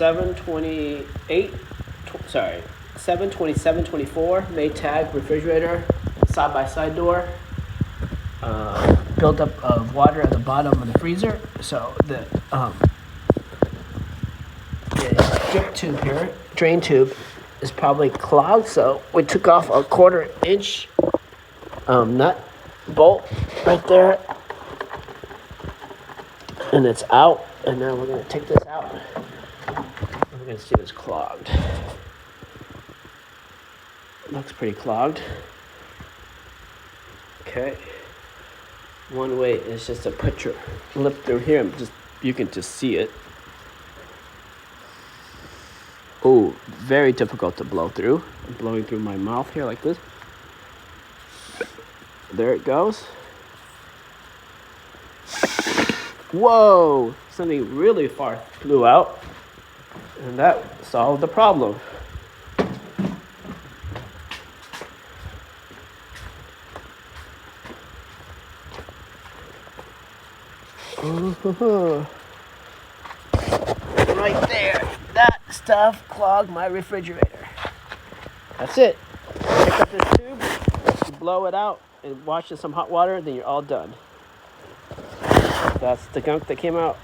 728, 72724 Maytag refrigerator, side-by-side door. Buildup of water at the bottom of the freezer, so the drip tube here, drain tube, is probably clogged. So we took off a 1/4-inch nut bolt right there, and it's out. And now we're gonna take this out. We're gonna see if it's clogged. Looks pretty clogged. Okay. One way is just to put your lip through here and you can just see it. Oh, very difficult to blow through. I'm blowing through my mouth here like this. There it goes. Whoa, something really far flew out, and that solved the problem. Right there, that stuff clogged my refrigerator. That's it. Pick up this tube, you blow it out, and wash it in some hot water, then you're all done. That's the gunk that came out.